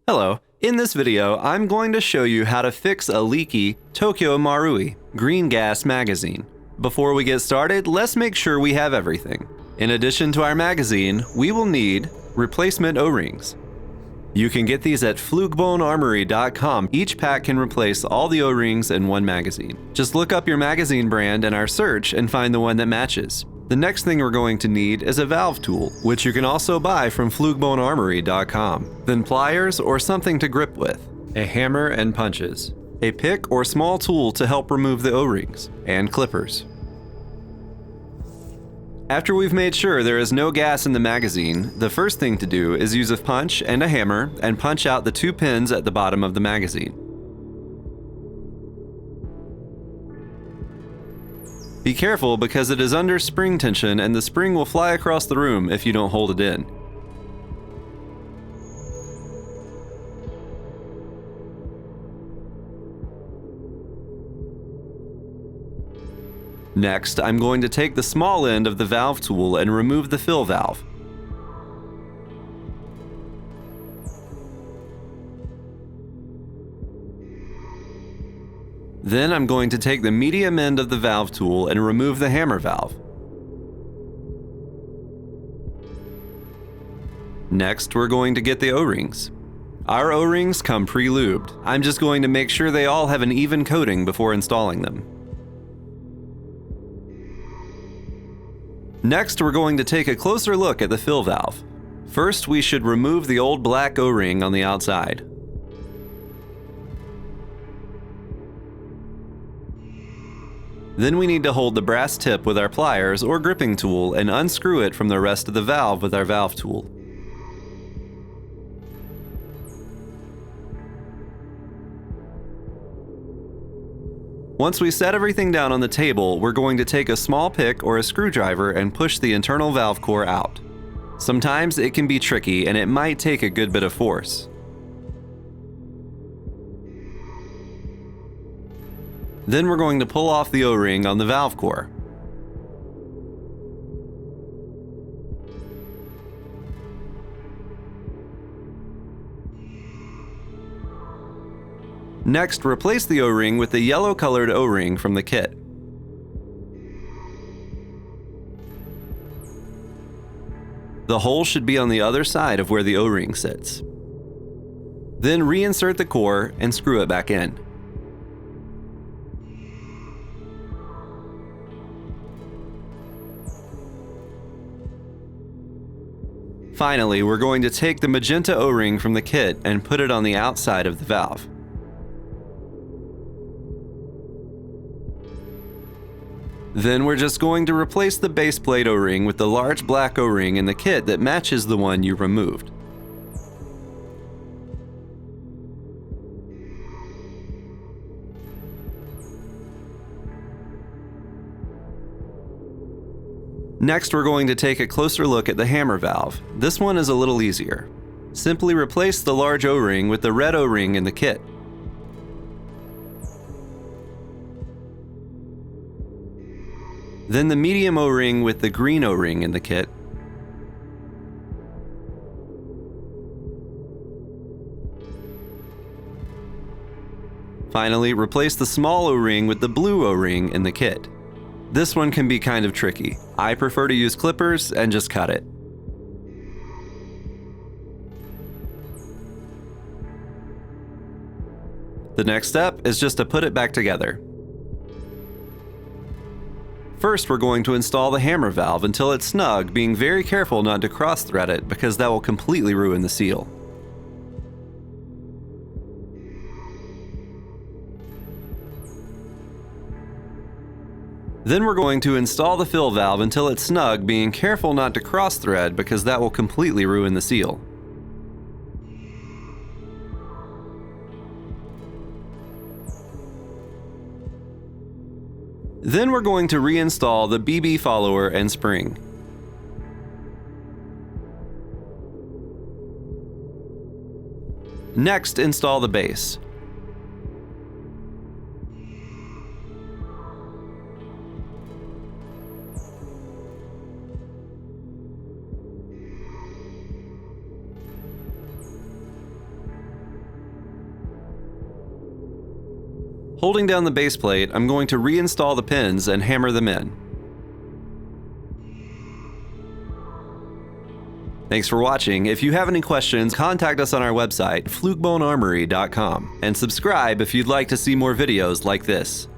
Hello, in this video I'm going to show you how to fix a leaky Tokyo Marui green gas magazine. Before we get started, let's make sure we have everything. In addition to our magazine, we will need replacement O-rings. You can get these at flugbonearmory.com. Each pack can replace all the O-rings in one magazine. Just look up your magazine brand in our search and find the one that matches. The next thing we're going to need is a valve tool, which you can also buy from flugbonearmory.com. Then pliers or something to grip with, a hammer and punches, a pick or small tool to help remove the O-rings, and clippers. After we've made sure there is no gas in the magazine, the first thing to do is use a punch and a hammer and punch out the two pins at the bottom of the magazine. Be careful because it is under spring tension and the spring will fly across the room if you don't hold it in. Next, I'm going to take the small end of the valve tool and remove the fill valve. Then I'm going to take the medium end of the valve tool and remove the hammer valve. Next, we're going to get the O-rings. Our O-rings come pre-lubed. I'm just going to make sure they all have an even coating before installing them. Next, we're going to take a closer look at the fill valve. First, we should remove the old black O-ring on the outside. Then we need to hold the brass tip with our pliers or gripping tool and unscrew it from the rest of the valve with our valve tool. Once we set everything down on the table, we're going to take a small pick or a screwdriver and push the internal valve core out. Sometimes it can be tricky and it might take a good bit of force. Then we're going to pull off the O-ring on the valve core. Next, replace the O-ring with the yellow-colored O-ring from the kit. The hole should be on the other side of where the O-ring sits. Then reinsert the core and screw it back in. Finally, we're going to take the magenta O-ring from the kit and put it on the outside of the valve. Then we're just going to replace the base plate O-ring with the large black O-ring in the kit that matches the one you removed. Next, we're going to take a closer look at the hammer valve. This one is a little easier. Simply replace the large O-ring with the red O-ring in the kit. Then the medium O-ring with the green O-ring in the kit. Finally, replace the small O-ring with the blue O-ring in the kit. This one can be kind of tricky. I prefer to use clippers and just cut it. The next step is just to put it back together. First, we're going to install the hammer valve until it's snug, being very careful not to cross-thread it because that will completely ruin the seal. Then we're going to install the fill valve until it's snug, being careful not to cross-thread because that will completely ruin the seal. Then we're going to reinstall the BB follower and spring. Next, install the base. Holding down the base plate, I'm going to reinstall the pins and hammer them in. Thanks for watching. If you have any questions, contact us on our website, flukebonearmory.com, and subscribe if you'd like to see more videos like this.